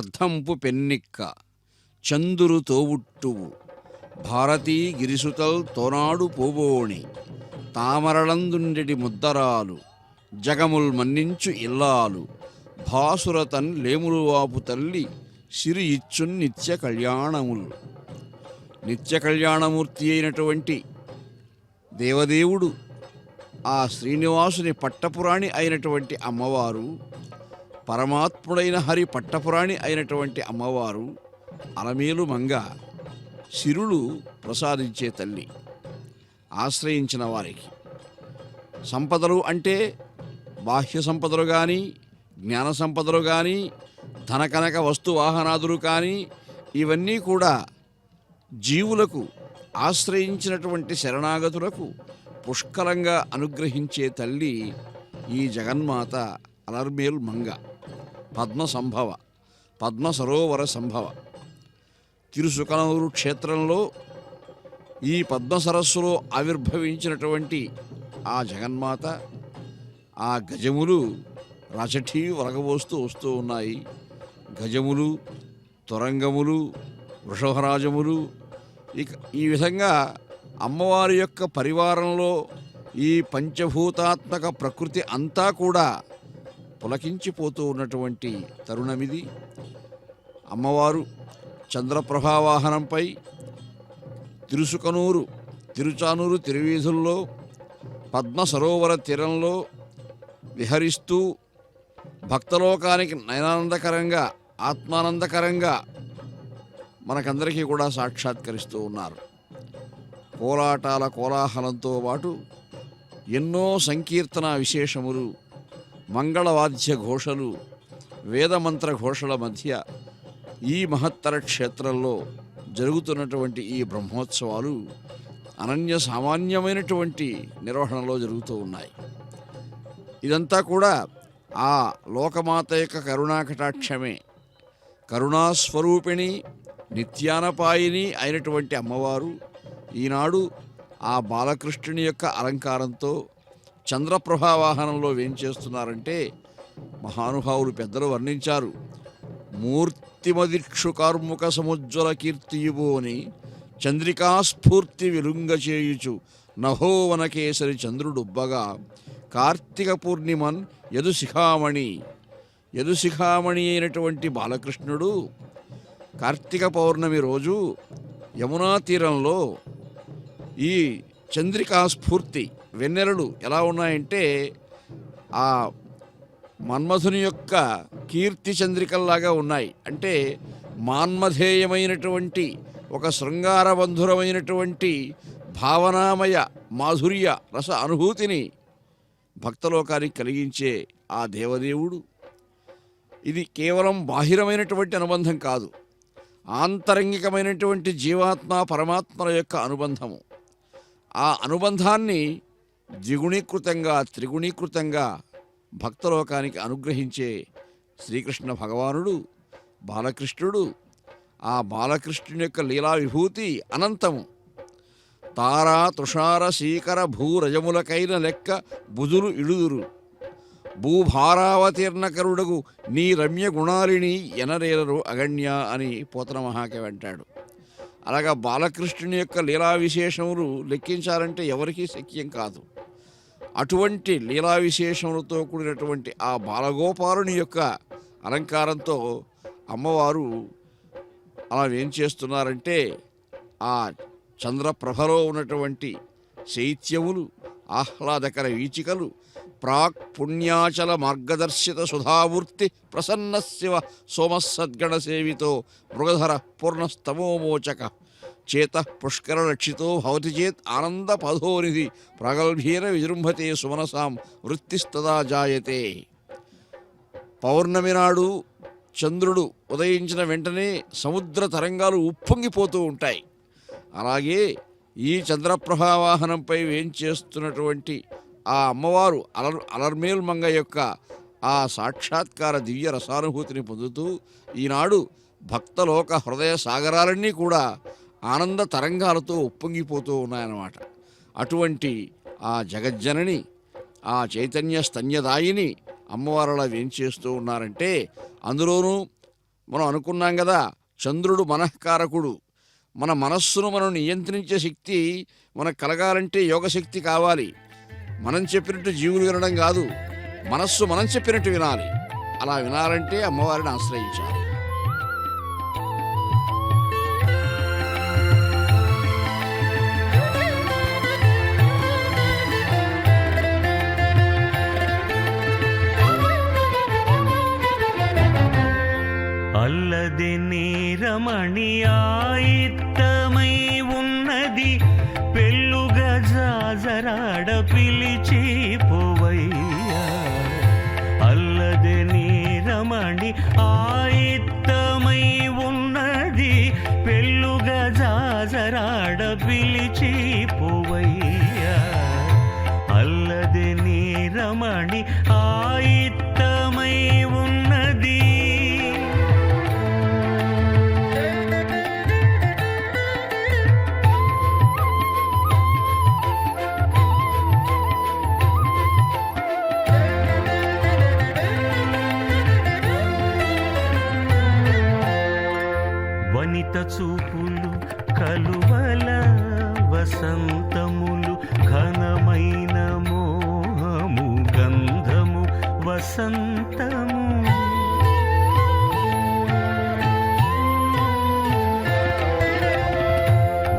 అర్ధంపు పెన్నిక్క చందురు తోవుట్టువు భారతీ గిరిసుతల్ తోనాడు పోబోణి తామరళందుండెడి ముద్దరాలు జగముల్ మన్నించు ఇల్లాలు భాసురతన్ లేములువాపు తల్లి సిరి ఇచ్చున్ నిత్య కళ్యాణములు. నిత్య కళ్యాణమూర్తి అయినటువంటి దేవదేవుడు ఆ శ్రీనివాసుని పట్టపురాణి అయినటువంటి అమ్మవారు, పరమాత్ముడైన హరి పట్టపురాణి అయినటువంటి అమ్మవారు అలమేలు మంగ సిరులు ప్రసాదించే తల్లి. ఆశ్రయించిన వారికి సంపదలు అంటే బాహ్య సంపదలు కానీ, జ్ఞాన సంపదలు కానీ, ధనకనక వస్తు వాహనాదులు కానీ, ఇవన్నీ కూడా జీవులకు ఆశ్రయించినటువంటి శరణాగతులకు పుష్కలంగా అనుగ్రహించే తల్లి ఈ జగన్మాత అలర్మేల్ మంగ. పద్మ సంభవ, పద్మ సరోవర సంభవ. తిరుసుకనూరు క్షేత్రంలో ఈ పద్మ సరస్సులో ఆవిర్భవించినటువంటి ఆ జగన్మాత, ఆ గజములు రచఠీ వరగబోస్తూ వస్తూ ఉన్నాయి. గజములు, తురంగములు, వృషభరాజములు, ఇక ఈ విధంగా అమ్మవారి యొక్క పరివారంలో ఈ పంచభూతాత్మక ప్రకృతి అంతా కూడా పులకించిపోతూ ఉన్నటువంటి తరుణమిది. అమ్మవారు చంద్రప్రభావాహనంపై తిరుచానూరు తిరువీధుల్లో పద్మ సరోవర తీరంలో విహరిస్తూ భక్తలోకానికి నయనానందకరంగా, ఆత్మానందకరంగా మనకందరికీ కూడా సాక్షాత్కరిస్తూ ఉన్నారు. కోలాటాల కోలాహలంతో పాటు ఎన్నో సంకీర్తన విశేషములు, మంగళవాద్య ఘోషలు, వేదమంత్ర ఘోషల మధ్య ఈ మహత్తర క్షేత్రంలో జరుగుతున్నటువంటి ఈ బ్రహ్మోత్సవాలు అనన్య సామాన్యమైనటువంటి నిర్వహణలో జరుగుతూ ఉన్నాయి. ఇదంతా కూడా ఆ లోకమాత యొక్క కరుణాకటాక్షమే. కరుణాస్వరూపిణి, నిత్యానపాయిని అయినటువంటి అమ్మవారు ఈనాడు ఆ బాలకృష్ణుని యొక్క అలంకారంతో చంద్రప్రభావాహనంలో వేంచేస్తున్నారంటే మహానుభావులు పెద్దలు వర్ణించారు. మూర్తిమదిక్షు కార్ముక సముజ్వల కీర్తియుబోని చంద్రికాస్ఫూర్తి విలుంగ చేయుచు నభోవనకేసరి చంద్రుడుబ్బగా కార్తీక పూర్ణిమన్ యదుశిఖామణి. యదుశిఖామణి అయినటువంటి బాలకృష్ణుడు కార్తీక పౌర్ణమి రోజు యమునా తీరంలో ఈ చంద్రికా స్ఫూర్తి వెన్నెలలు ఎలా ఉన్నాయంటే ఆ మన్మధుని యొక్క కీర్తి చంద్రికల్లాగా ఉన్నాయి. అంటే మాన్మధేయమైనటువంటి ఒక శృంగారబంధురమైనటువంటి భావనామయ మాధుర్య రస అనుభూతిని భక్తలోకానికి కలిగించే ఆ దేవదేవుడు. ఇది కేవలం బాహిరమైనటువంటి అనుబంధం కాదు, ఆంతరంగికమైనటువంటి జీవాత్మ పరమాత్మల యొక్క అనుబంధము. ఆ అనుబంధాన్ని ద్విగుణీకృతంగా, త్రిగుణీకృతంగా భక్తలోకానికి అనుగ్రహించే శ్రీకృష్ణ భగవానుడు బాలకృష్ణుడు. ఆ బాలకృష్ణుని యొక్క లీలా విభూతి అనంతము. తారా తుషార శీకర భూరజములకైన లెక్క బుధులు ఇడుదురు భూభారావతీర్ణకరుడగు నీ రమ్య గుణాలిని ఎనరేలరు అగణ్య అని పోతన మహాకవి అంటాడు. అలాగా బాలకృష్ణుని యొక్క లీలా విశేషములు లెక్కించాలంటే ఎవరికీ శక్యం కాదు. అటువంటి లీలా విశేషములతో కూడినటువంటి ఆ బాలగోపాలుని యొక్క అలంకారంతో అమ్మవారు అలా ఏం చేస్తున్నారంటే ఆ చంద్రప్రభలో ఉన్నటువంటి శైత్యములు, ఆహ్లాదకర వీచికలు, ప్రాక్ పుణ్యాచల మార్గదర్శిత సుధామూర్తి ప్రసన్న శివ సోమసద్గణ సేవితో మృగధర పూర్ణస్తమోమోచక చేత పుష్కర రక్షితో భవతి చేత్ ఆనంద పదోనిధి ప్రగల్భీన విజృంభతే సుమనసాం వృత్తిస్తదా జాయతే. పౌర్ణమి నాడు చంద్రుడు ఉదయించిన వెంటనే సముద్ర తరంగాలు ఉప్పొంగిపోతూ ఉంటాయి. అలాగే ఈ చంద్రప్రభావాహనంపై వేంచేస్తున్నటువంటి ఆ అమ్మవారు అలర్మేల్ మంగ యొక్క ఆ సాక్షాత్కార దివ్య రసానుభూతిని పొందుతూ ఈనాడు భక్తలోక హృదయ సాగరాలన్నీ కూడా ఆనంద తరంగాలతో ఉప్పొంగిపోతూ ఉన్నాయన్నమాట. అటువంటి ఆ జగజ్జనని, ఆ చైతన్య స్తన్యదాయిని అమ్మవారులా వేంచేస్తూ ఉన్నారంటే అందులోనూ మనం అనుకున్నాం కదా, చంద్రుడు మనఃకారకుడు. మన మనస్సును మనం నియంత్రించే శక్తి మనకు కలగాలంటే యోగశక్తి కావాలి. మనం చెప్పినట్టు జీవులు వినడం కాదు, మనస్సు మనం చెప్పినట్టు వినాలి. అలా వినాలంటే అమ్మవారిని ఆశ్రయించాలి. అల్లది నీరమణి ఆయిత్తమై ఉన్నది, పెళ్ళుగా జాజరాడ పిలిచి పోవయ్యా. అల్లది నీరమణి ఆయిత్తమై ఉన్నది, పెళ్ళుగా జాజరాడ పిలిచి పోవయ్యా. అల్లది నీరమణి ఆయిత్తమై ఉన్నది. వనిత చూపులు కలువల వసంతములు, ఘనమైన మోహము గంధము వసంతము.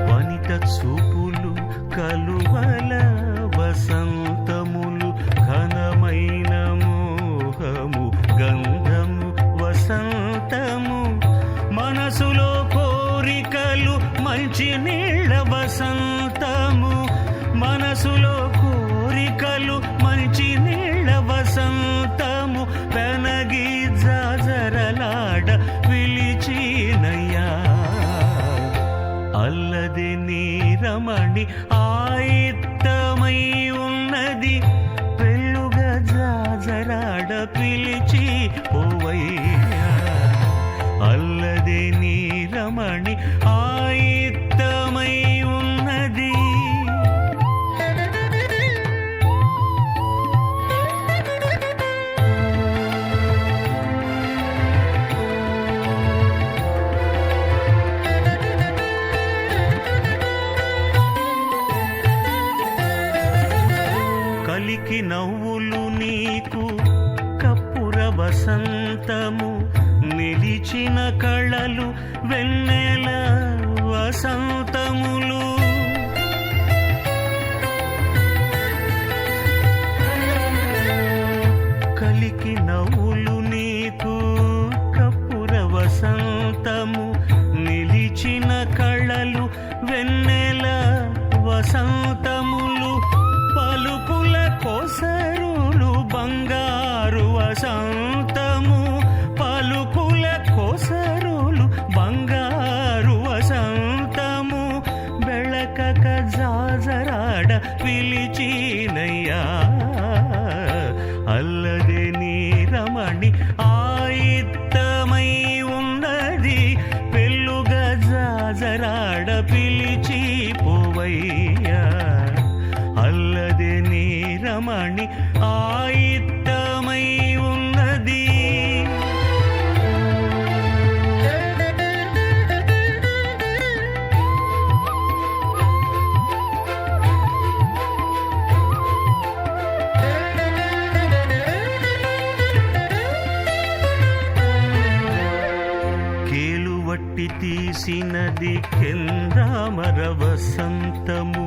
వనిత చూపులు కలువల వసంతములు, ఘనమైన మోహము గంధము వసంతము. మనసులో కోరికలు మంచి నీళ్ళ వసంతము, మనసులో కోరికలు మంచి నీళ్ళ వసంతము. పెనగి జాజరలాడ పిలిచినయ్యా. అల్లది నీరమణి ఆయిత్తమై ఉన్నది, పెళ్ళుగా జాజరాడ పిలిచి పోవయ్యా. అల్లది నీరమణి ఆయిత్తమై ఉన్నది. కలికి నవ్వులు నీకు కప్పుర వసంతము, నిలిచిన కళలు వెన్నెల వసంతములు. కలికి నవ్వులు నీకు కప్పుర వసంతము, నిలిచిన కళలు వెన్నెల వసంతములు. పలుకుల కోసరులు బంగారు వసంతము, పలుకుల కోసరులు బంగారు వసంతము. బెళకక జాజరాడ పిలిచినయ్యా. అల్లది నీరమణి ఆయిత్తమై ఉన్నది, పెళ్ళుగా జాజరాడ పిలిచి పోవయ్యా. అల్లది నీరమణి ఆయిత్తమై ఉన్నది. కేలువట్టి తీసినది కెంద్రామర వసంతము,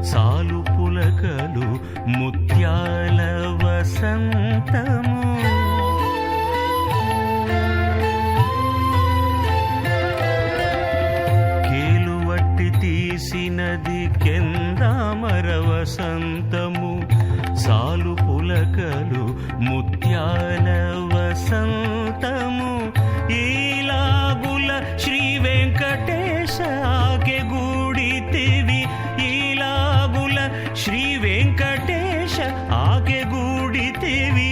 సాలు పులకలు ముత్యాల వసంతము. కేలువట్టి తీసినది కెందామర వసంతము, సాలు పులకలు ముత్యాల వసంతము. ఈలాగుల శ్రీ వెంకటేశ ఆగే గూడితివి, ఈలాగుల శ్రీ వెంకటేశ ఆగే గూడితివి.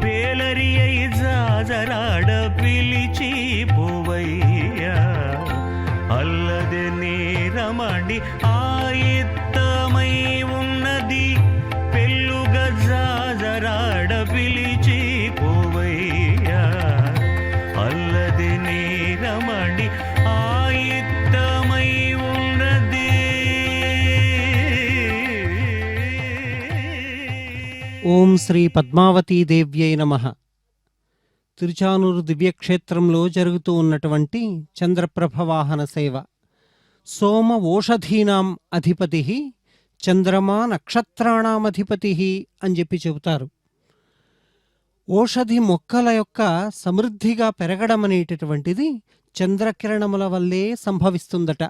పేలరి అయి జాజరాడ పిలిచి పోవయ్యా. అల్లది నీరమణి ఆయిత్తమై ఉన్నది, పెళ్ళుగా జాజరాడ పిలిచి పోవయ్యా. అల్లది ఓం శ్రీ పద్మావతీ దేవ్యై నమః. తిరుచానూరు దివ్యక్షేత్రంలో జరుగుతూ ఉన్నటువంటి చంద్రప్రభ వాహన సేవ. సోమ ఓషధీనాం అధిపతి, చంద్రమా నక్షత్రాణామధిపతి అని చెప్పి చెబుతారు. ఓషధి మొక్కల యొక్క సమృద్ధిగా పెరగడం అనేటటువంటిది చంద్రకిరణముల వల్లే సంభవిస్తుందట.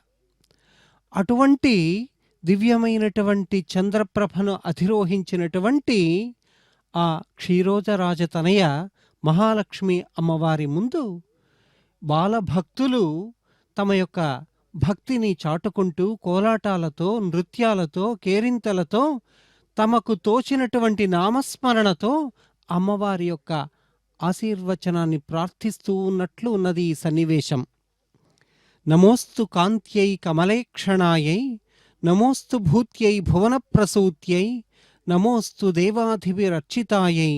అటువంటి దివ్యమైనటువంటి చంద్రప్రభను అధిరోహించినటువంటి ఆ క్షీరోజరాజతనయ మహాలక్ష్మి అమ్మవారి ముందు బాలభక్తులు తమ యొక్క భక్తిని చాటుకుంటూ కోలాటాలతో, నృత్యాలతో, కేరింతలతో, తమకు తోచినటువంటి నామస్మరణతో అమ్మవారి యొక్క ఆశీర్వచనాన్ని ప్రార్థిస్తూ ఉన్నట్లు ఉన్నది ఈ సన్నివేశం. నమోస్తు కాంత్యై కమలేక్షణాయై, నమోస్తు భూత్యై భువనప్రసూత్యై, నమోస్తు దేవాధిభిరర్చితాయై,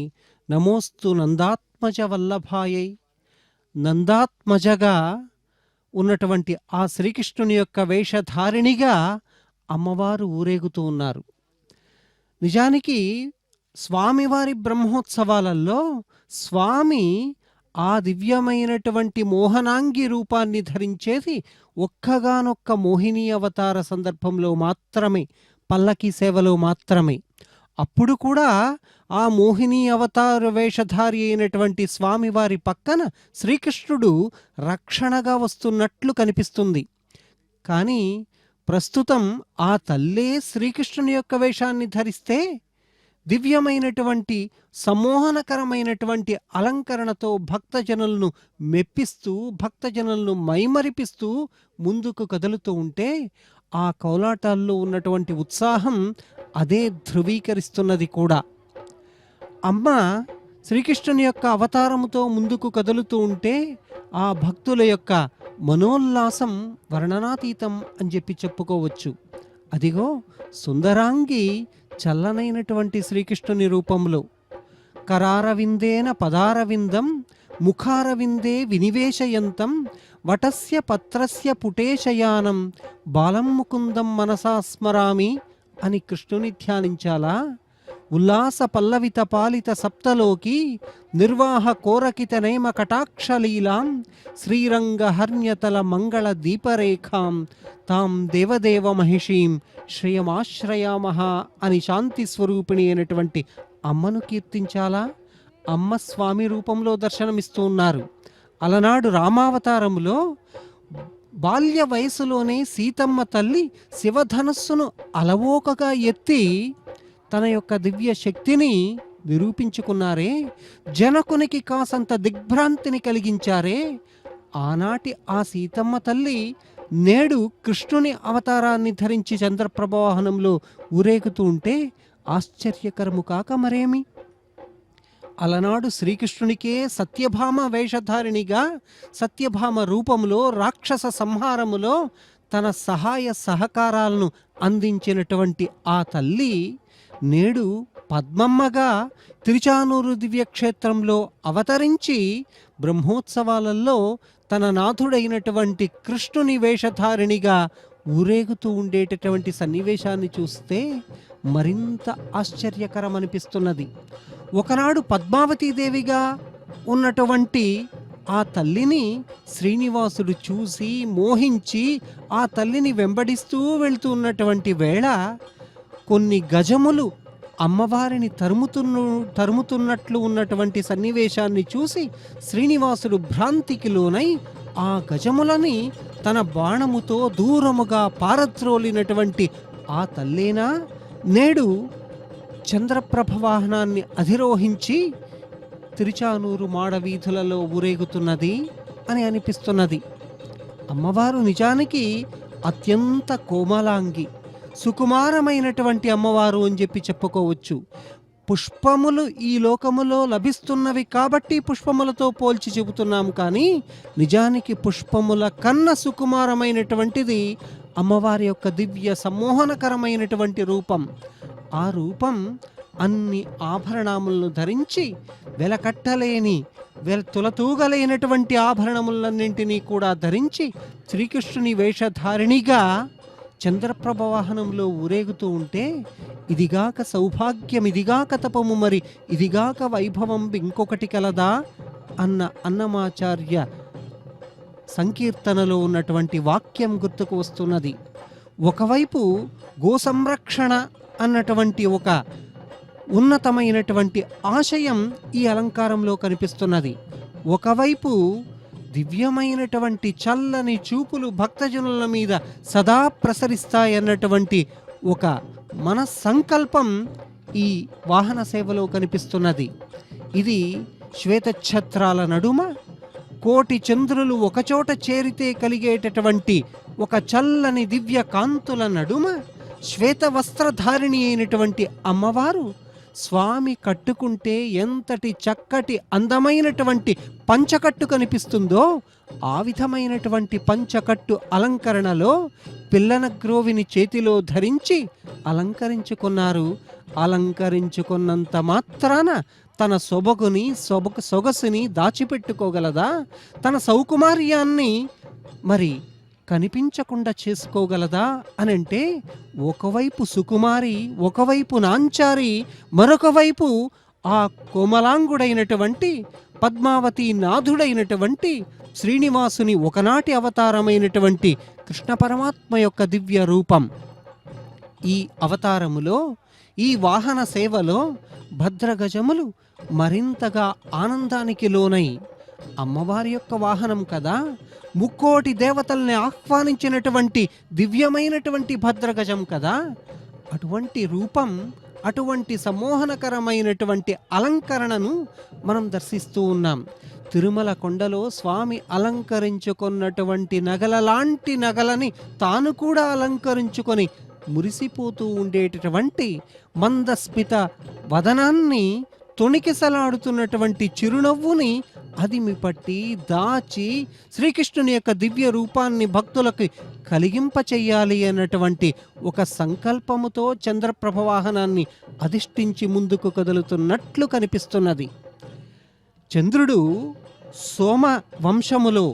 నమోస్తు నందాత్మజ వల్లభాయై. నందాత్మజగా ఉన్నటువంటి ఆ శ్రీకృష్ణుని యొక్క వేషధారిణిగా అమ్మవారు ఊరేగుతూ ఉన్నారు. నిజానికి స్వామివారి బ్రహ్మోత్సవాలలో స్వామి ఆ దివ్యమైనటువంటి మోహనాంగి రూపాన్ని ధరించేది ఒక్కగానొక్క మోహిని అవతార సందర్భంలో మాత్రమే, పల్లకి సేవలో మాత్రమే. అప్పుడు కూడా ఆ మోహిని అవతార వేషధారి అయినటువంటి స్వామివారి పక్కన శ్రీకృష్ణుడు రక్షణగా వస్తున్నట్లు కనిపిస్తుంది. కానీ ప్రస్తుతం ఆ తల్లే శ్రీకృష్ణుని యొక్క వేషాన్ని ధరిస్తే దివ్యమైనటువంటి సమ్మోహనకరమైనటువంటి అలంకరణతో భక్తజనులను మెప్పిస్తూ, భక్తజనులను మైమరిపిస్తూ ముందుకు కదులుతూ ఉంటే ఆ కోలాటాల్లో ఉన్నటువంటి ఉత్సాహం అదే ధృవీకరిస్తున్నది కూడా. అమ్మ శ్రీకృష్ణుని యొక్క అవతారముతో ముందుకు కదులుతూ ఉంటే ఆ భక్తుల యొక్క మనోల్లాసం వర్ణనాతీతం అని చెప్పి చెప్పుకోవచ్చు. అదిగో సుందరాంగి చల్లనైనటువంటి శ్రీకృష్ణుని రూపంలో కరారవిందేన పదారవిందం ముఖారవిందే వినివేశయంతం వటస్య పత్రస్య పుటేశయానం బాలం ముకుందం మనసా స్మరామి అని కృష్ణుని ధ్యానించాలా? ఉల్లాస పల్లవిత పాలిత సప్తలోకి నిర్వాహ కోరకిత నేమ కటాక్షలీలాం శ్రీరంగ హర్ణ్యతల మంగళ దీపరేఖాం తాం దేవదేవ మహిషీం శ్రేయమాశ్రయామహ అని శాంతి స్వరూపిణి అయినటువంటి అమ్మను కీర్తించాలా? అమ్మ స్వామి రూపంలో దర్శనమిస్తూ ఉన్నారు. అలనాడు రామావతారములో బాల్య వయసులోనే సీతమ్మ తల్లి శివధనస్సును అలవోకగా ఎత్తి తన యొక్క దివ్య శక్తిని నిరూపించుకున్నారే, జనకునికి కాసంత దిగ్భ్రాంతిని కలిగించారే. ఆనాటి ఆ సీతమ్మ తల్లి నేడు కృష్ణుని అవతారాన్ని ధరించి చంద్రప్రవాహనంలో ఊరేగుతూ ఉంటే ఆశ్చర్యకరము కాక మరేమి? అలనాడు శ్రీకృష్ణునికే సత్యభామ వేషధారిణిగా, సత్యభామ రూపములో, రాక్షస సంహారములో తన సహాయ సహకారాలను అందించినటువంటి ఆ తల్లి నేడు పద్మమ్మగా తిరుచానూరు దివ్యక్షేత్రంలో అవతరించి బ్రహ్మోత్సవాలలో తన నాథుడైనటువంటి కృష్ణుని వేషధారిణిగా ఊరేగుతూ ఉండేటటువంటి సన్నివేశాన్ని చూస్తే మరింత ఆశ్చర్యకరమనిపిస్తున్నది. ఒకనాడు పద్మావతీదేవిగా ఉన్నటువంటి ఆ తల్లిని శ్రీనివాసుడు చూసి మోహించి ఆ తల్లిని వెంబడిస్తూ వెళ్తున్నటువంటి వేళ కొన్ని గజములు అమ్మవారిని తరుముతున్నట్లు ఉన్నటువంటి సన్నివేశాన్ని చూసి శ్రీనివాసుడు భ్రాంతికి లోనై ఆ గజములని తన బాణముతో దూరముగా పారద్రోలినటువంటి ఆ తల్లేనా నేడు చంద్రప్రభ వాహనాన్ని అధిరోహించి తిరుచానూరు మాడవీధులలో ఊరేగుతున్నది అని అనిపిస్తున్నది. అమ్మవారు నిజానికి అత్యంత కోమలాంగి, సుకుమారమైనటువంటి అమ్మవారు అని చెప్పి చెప్పుకోవచ్చు. పుష్పములు ఈ లోకములో లభిస్తున్నవి కాబట్టి పుష్పములతో పోల్చి చెబుతున్నాం, కానీ నిజానికి పుష్పముల కన్న సుకుమారమైనటువంటిది అమ్మవారి యొక్క దివ్య సమ్మోహనకరమైనటువంటి రూపం. ఆ రూపం అన్ని ఆభరణములను ధరించి వెలకట్టలేని తులతూగలేనటువంటి ఆభరణములన్నింటినీ కూడా ధరించి శ్రీకృష్ణుని వేషధారిణిగా చంద్రప్రభ వాహనంలో ఊరేగుతూ ఉంటే ఇదిగాక సౌభాగ్యం ఇదిగాక తపము మరి ఇదిగాక వైభవం ఇంకొకటి కలదా అన్న అన్నమాచార్య సంకీర్తనలో ఉన్నటువంటి వాక్యం గుర్తుకు వస్తున్నది. ఒకవైపు గోసంరక్షణ అన్నటువంటి ఒక ఉన్నతమైనటువంటి ఆశయం ఈ అలంకారంలో కనిపిస్తున్నది. ఒకవైపు దివ్యమైనటువంటి చల్లని చూపులు భక్తజనుల మీద సదా ప్రసరిస్తాయన్నటువంటి ఒక మన సంకల్పం ఈ వాహన సేవలో కనిపిస్తున్నది. ఇది శ్వేతఛత్రాల నడుమ కోటి చంద్రులు ఒకచోట చేరితే కలిగేటటువంటి ఒక చల్లని దివ్య కాంతుల నడుమ శ్వేత వస్త్రధారిణి అయినటువంటి అమ్మవారు స్వామి కట్టుకుంటే ఎంతటి చక్కటి అందమైనటువంటి పంచకట్టు కనిపిస్తుందో ఆ విధమైనటువంటి పంచకట్టు అలంకరణలో పిల్లన గ్రోవిని చేతిలో ధరించి అలంకరించుకున్నారు. అలంకరించుకున్నంత మాత్రాన తన సొగసుని దాచిపెట్టుకోగలదా? తన సౌకుమార్యాన్ని మరి కనిపించకుండా చేసుకోగలదా అనంటే ఒకవైపు సుకుమారి, ఒకవైపు నాంచారి, మరొక వైపు ఆ కోమలాంగుడైనటువంటి పద్మావతి నాథుడైనటువంటి శ్రీనివాసుని ఒకనాటి అవతారమైనటువంటి కృష్ణ పరమాత్మ యొక్క దివ్య రూపం. ఈ అవతారములో ఈ వాహన సేవలో భద్రగజములు మరింతగా ఆనందానికి లోనై అమ్మవారి యొక్క వాహనం కదా, ముక్కోటి దేవతల్ని ఆహ్వానించినటువంటి దివ్యమైనటువంటి భద్రగజం కదా, అటువంటి రూపం, అటువంటి సమ్మోహనకరమైనటువంటి అలంకరణను మనం దర్శిస్తూ ఉన్నాం. తిరుమల కొండలో స్వామి అలంకరించుకున్నటువంటి నగలలాంటి నగలని తాను కూడా అలంకరించుకొని మురిసిపోతూ ఉండేటటువంటి మందస్మిత వదనాన్ని, తొణికిసలాడుతున్నటువంటి చిరునవ్వుని అదిమి పట్టి దాచి శ్రీకృష్ణుని యొక్క దివ్య రూపాన్ని భక్తులకు కలిగింపచెయ్యాలి అన్నటువంటి ఒక సంకల్పముతో చంద్రప్రభ వాహనాన్ని అధిష్ఠించి ముందుకు కదులుతున్నట్లు కనిపిస్తున్నది. చంద్రుడు సోమ వంశములో,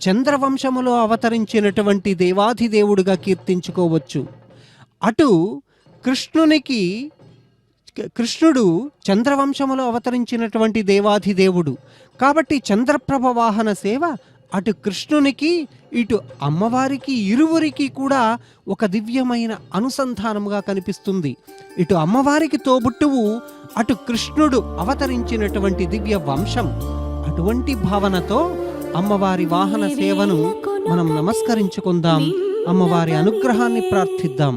చంద్రవంశములో అవతరించినటువంటి దేవాధిదేవుడుగా కీర్తించుకోవచ్చు. అటు కృష్ణుడు చంద్రవంశములో అవతరించినటువంటి దేవాధిదేవుడు కాబట్టి చంద్రప్రభ వాహన సేవ అటు కృష్ణునికి ఇటు అమ్మవారికి ఇరువురికి కూడా ఒక దివ్యమైన అనుసంధానముగా కనిపిస్తుంది. ఇటు అమ్మవారికి తోబుట్టువు, అటు కృష్ణుడు అవతరించినటువంటి దివ్య వంశం. అటువంటి భావనతో అమ్మవారి వాహన సేవను మనం నమస్కరించుకుందాం, అమ్మవారి అనుగ్రహాన్ని ప్రార్థిద్దాం.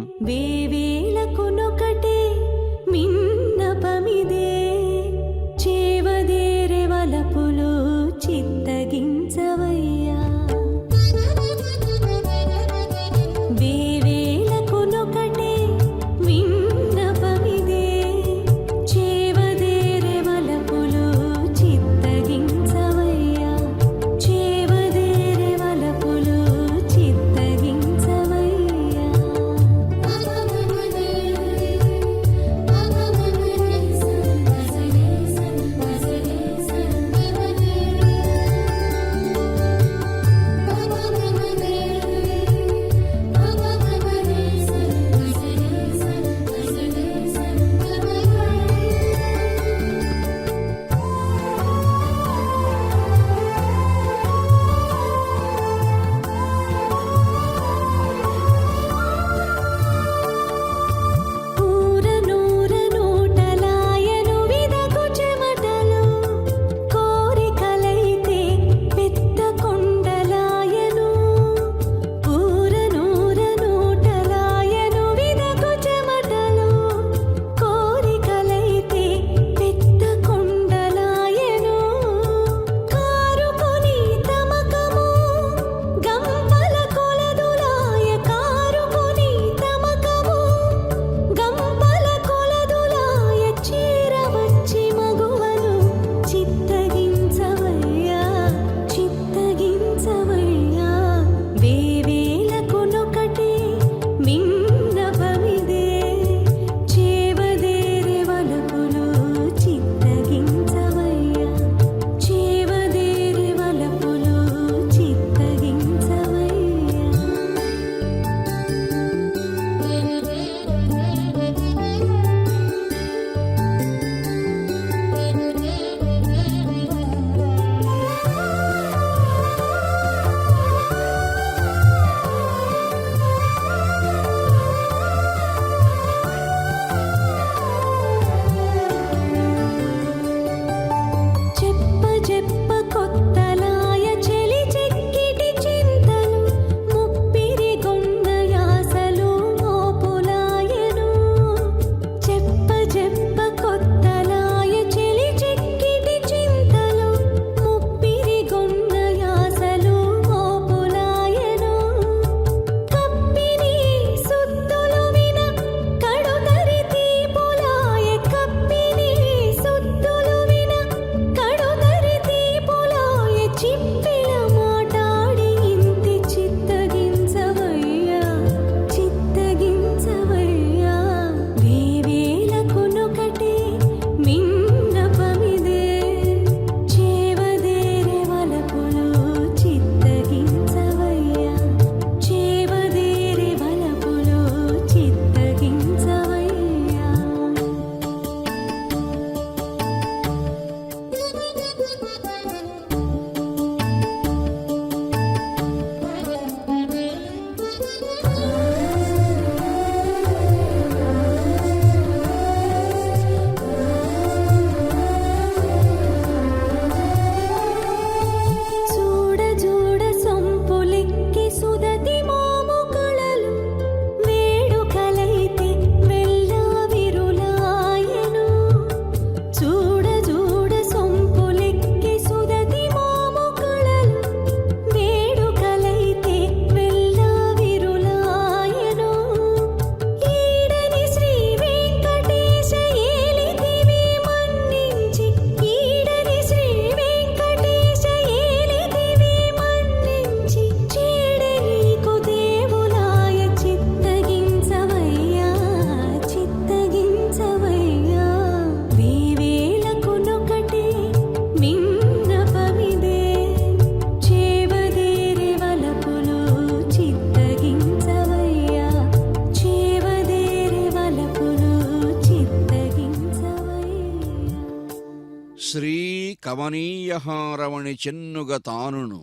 కమనీయహారమణి చెన్నుగ తానును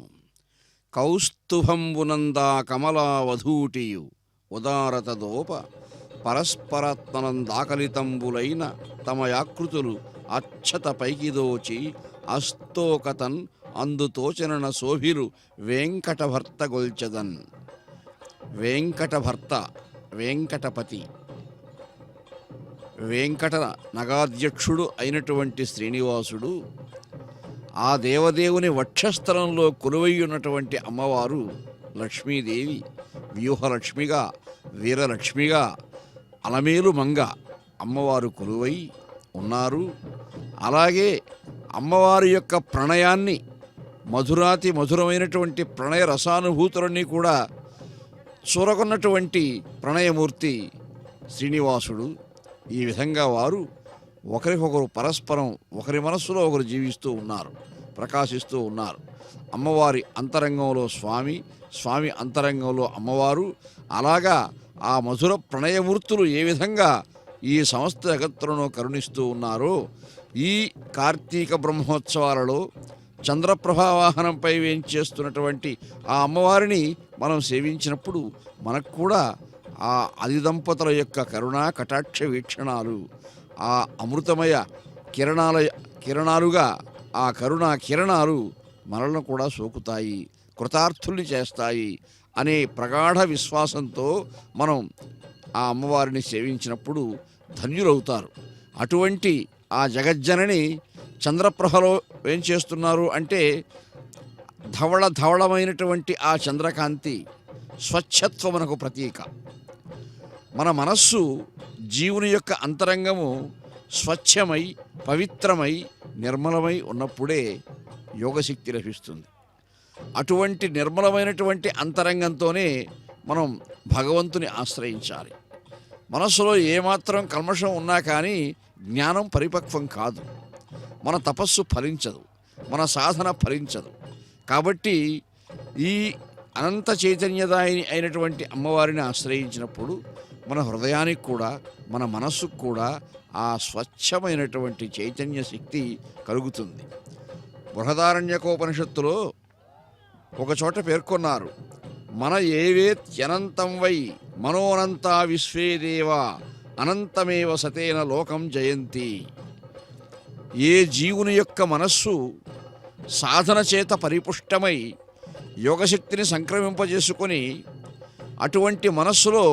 కౌస్తుభంబునందా కమలావధూటియు ఉదారత దోప పరస్పరాత్మనందాకలితంబులైన తమ యాకృతులు అచ్చత పైకిదోచి అస్తోకతన్ అందుతోచనన శోభిలు వెంకటభర్త గొల్చెదన్. వెంకటభర్త వెంకటపతి, వెంకట నగాధ్యక్షుడు అయినటువంటి శ్రీనివాసుడు, ఆ దేవదేవుని వక్షస్థలంలో కొలువై ఉన్నటువంటి అమ్మవారు లక్ష్మీదేవి వ్యూహలక్ష్మిగా, వీరలక్ష్మిగా, అలమేలు మంగ అమ్మవారు కొలువై ఉన్నారు. అలాగే అమ్మవారి యొక్క ప్రణయాన్ని, మధురాతి మధురమైనటువంటి ప్రణయ రసానుభూతులన్నీ కూడా చూరగొన్నటువంటి ప్రణయమూర్తి శ్రీనివాసుడు. ఈ విధంగా వారు ఒకరికొకరు పరస్పరం ఒకరి మనస్సులో ఒకరు జీవిస్తూ ఉన్నారు, ప్రకాశిస్తూ ఉన్నారు. అమ్మవారి అంతరంగంలో స్వామి, స్వామి అంతరంగంలో అమ్మవారు. అలాగా ఆ మధుర ప్రణయమూర్తులు ఏ విధంగా ఈ సమస్త జగత్తులను కరుణిస్తూ ఉన్నారో, ఈ కార్తీక బ్రహ్మోత్సవాలలో చంద్రప్రభావాహనంపై వేంచేస్తున్నటువంటి ఆ అమ్మవారిని మనం సేవించినప్పుడు మనకు కూడా ఆ ఆది దంపతుల యొక్క కరుణా కటాక్ష వీక్షణాలు, ఆ అమృతమయ కిరణాలుగా ఆ కరుణా కిరణాలు మనలను కూడా సోకుతాయి, కృతార్థుల్ని చేస్తాయి అనే ప్రగాఢ విశ్వాసంతో మనం ఆ అమ్మవారిని సేవించినప్పుడు ధన్యులవుతారు. అటువంటి ఆ జగజ్జనని చంద్రప్రభలో ఏం చేస్తున్నారు అంటే, ధవళమైనటువంటి ఆ చంద్రకాంతి స్వచ్ఛత్వమునకు ప్రతీక. మన మనస్సు, జీవుని యొక్క అంతరంగము స్వచ్ఛమై, పవిత్రమై, నిర్మలమై ఉన్నప్పుడే యోగశక్తి లభిస్తుంది. అటువంటి నిర్మలమైనటువంటి అంతరంగంతోనే మనం భగవంతుని ఆశ్రయించాలి. మనస్సులో ఏమాత్రం కల్మషం ఉన్నా కానీ జ్ఞానం పరిపక్వం కాదు, మన తపస్సు ఫలించదు, మన సాధన ఫలించదు. కాబట్టి ఈ అనంత చైతన్యదాయిని అయినటువంటి అమ్మవారిని ఆశ్రయించినప్పుడు మన హృదయానికి కూడా, మన మనస్సుకు కూడా ఆ స్వచ్ఛమైనటువంటి చైతన్య శక్తి కలుగుతుంది. బృహదారణ్యకోపనిషత్తులో ఒకచోట పేర్కొన్నారు, మన ఏవేత్యనంతం వై మనోనంతా విశ్వేదేవ అనంతమేవ సతేన లోకం జయంతి. ఏ జీవుని యొక్క మనస్సు సాధన చేత పరిపుష్టమై యోగశక్తిని సంక్రమింపజేసుకొని అటువంటి మనస్సులో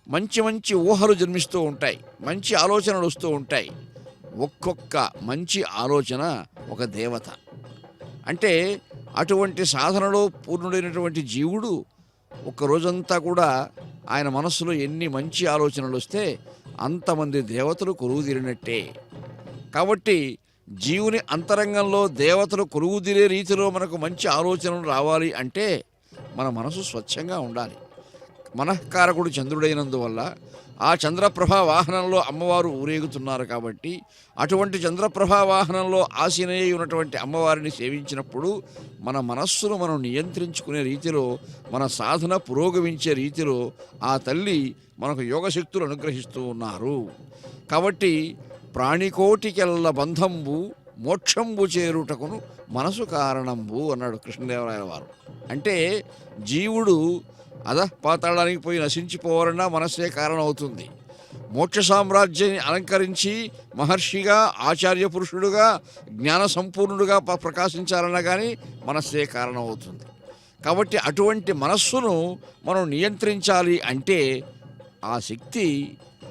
మంచి మంచి ఊహలు జన్మిస్తూ ఉంటాయి, మంచి ఆలోచనలు వస్తూ ఉంటాయి. ఒక్కొక్క మంచి ఆలోచన ఒక దేవత. అంటే అటువంటి సాధనలో పూర్ణుడైనటువంటి జీవుడు ఒక్కరోజంతా కూడా ఆయన మనస్సులో ఎన్ని మంచి ఆలోచనలు వస్తే అంతమంది దేవతలు కొలువుదీరినట్టే. కాబట్టి జీవుని అంతరంగంలో దేవతలు కొలువుదీరే రీతిలో మనకు మంచి ఆలోచనలు రావాలి అంటే మన మనసు స్వచ్ఛంగా ఉండాలి. మనఃకారకుడు చంద్రుడైనందువల్ల ఆ చంద్రప్రభా వాహనంలో అమ్మవారు ఊరేగుతున్నారు. కాబట్టి అటువంటి చంద్రప్రభా వాహనంలో ఆసీనయ్యి ఉన్నటువంటి అమ్మవారిని సేవించినప్పుడు మన మనస్సును మనం నియంత్రించుకునే రీతిలో, మన సాధన పురోగమించే రీతిలో ఆ తల్లి మనకు యోగశక్తులు అనుగ్రహిస్తూ ఉన్నారు. కాబట్టి ప్రాణికోటికెల్ల బంధంబు మోక్షంబు చేరుటకును మనసు కారణంబు అన్నాడు కృష్ణదేవరాయల వారు. అంటే జీవుడు పాతాళానికి పోయి నశించిపోవాలన్నా మనస్సే కారణం అవుతుంది. మోక్ష సామ్రాజ్యాన్ని అలంకరించి మహర్షిగా, ఆచార్య పురుషుడుగా, జ్ఞాన సంపూర్ణుడుగా ప్రకాశించాలన్నా కానీ మనస్సే కారణం అవుతుంది. కాబట్టి అటువంటి మనస్సును మనం నియంత్రించాలి అంటే ఆ శక్తి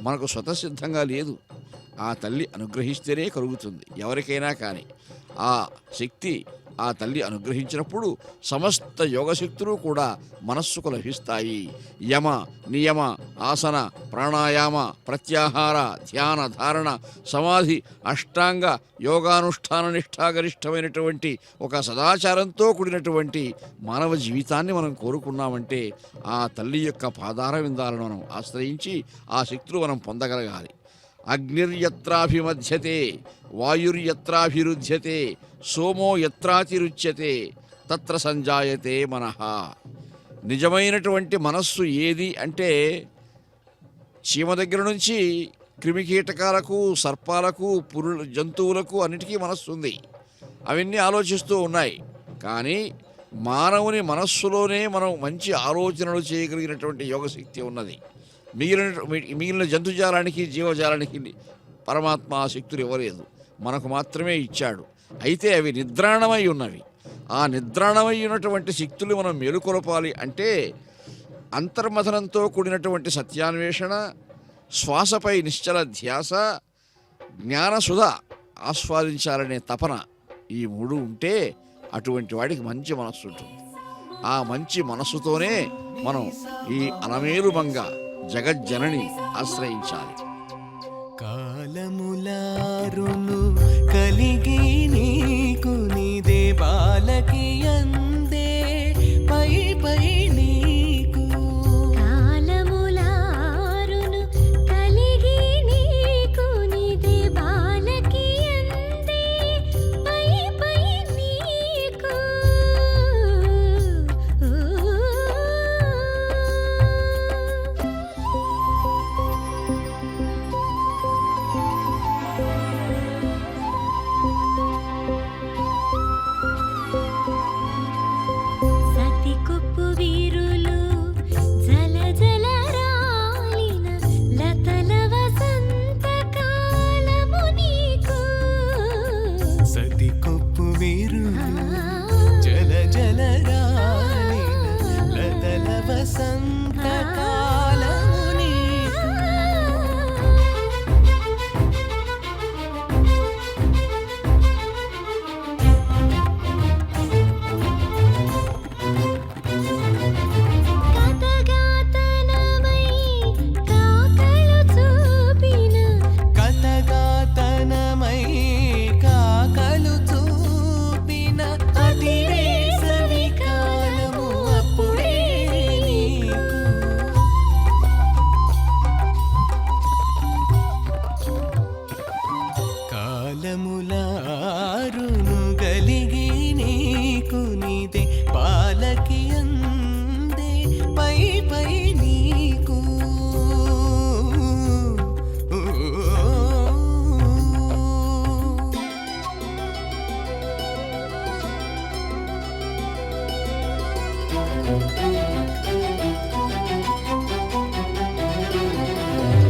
మనకు స్వతసిద్ధంగా లేదు, ఆ తల్లి అనుగ్రహిస్తేనే కలుగుతుంది ఎవరికైనా. కానీ ఆ శక్తి ఆ తల్లి అనుగ్రహించినప్పుడు సమస్త యోగశక్తులు కూడా మనస్సుకు లభిస్తాయి. యమ, నియమ, ఆసన, ప్రాణాయామ, ప్రత్యాహార, ధ్యాన, ధారణ, సమాధి, అష్టాంగ యోగానుష్ఠాన నిష్ఠాగరిష్టమైనటువంటి ఒక సదాచారంతో కూడినటువంటి మానవ జీవితాన్ని మనం కోరుకున్నామంటే ఆ తల్లి యొక్క పాదార విందాలను మనం ఆశ్రయించి ఆ శక్తులు మనం పొందగలగాలి. అగ్నిర్యత్రాభిమధ్యతే వాయుర్యత్రాభిరుధ్యతే సోమో యత్రాతిరుచ్యతే తత్ర సంజాయతే మనః. నిజమైనటువంటి మనస్సు ఏది అంటే చీమ దగ్గర నుంచి క్రిమికీటకాలకు, సర్పాలకు, జంతువులకు అన్నిటికీ మనస్సు ఉంది. అవన్నీ ఆలోచిస్తూ ఉన్నాయి. కానీ మానవుని మనస్సులోనే మనం మంచి ఆలోచనలు చేయగలిగినటువంటి యోగశక్తి ఉన్నది. మిగిలిన జంతుజాలానికి జీవజాలానికి పరమాత్మ ఆ శక్తులు ఇవ్వలేదు, మనకు మాత్రమే ఇచ్చాడు. అయితే అవి నిద్రాణమై ఉన్నవి. ఆ నిద్రాణమై ఉన్నటువంటి శక్తులు మనం మేలుకొలపాలి అంటే అంతర్మథనంతో కూడినటువంటి సత్యాన్వేషణ, శ్వాసపై నిశ్చల ధ్యాస, జ్ఞానసుధ ఆస్వాదించాలనే తపన, ఈ మూడు ఉంటే అటువంటి వాడికి మంచి మనస్సు ఉంటుంది. ఆ మంచి మనస్సుతోనే మనం ఈ అలమేలుమంగ జగజ్జనని ఆశ్రయించాలి. కాలములారును కలిగి నీకు నిదే బాలకి అందే పై పై నీకు కాలములారును కలిగి నీకు నిదే బాలకి అందే పై పై నీకు సతి కుప్పు వీరులు జల జల రాలిన లతల వసంత కాలము నీకు సతి కొప్పు వీరులు జల జల రాలిన లతల వసంత కాలము నీకు. కథగాతనమై కాకలు చూపిన కథగాతనమై కాకలు చూపిన అతి వేసవి కాలము అప్పుడే నీకు. కాలములారును గలిగి నీకు నిదే పాలకి అందే పై పై నీకు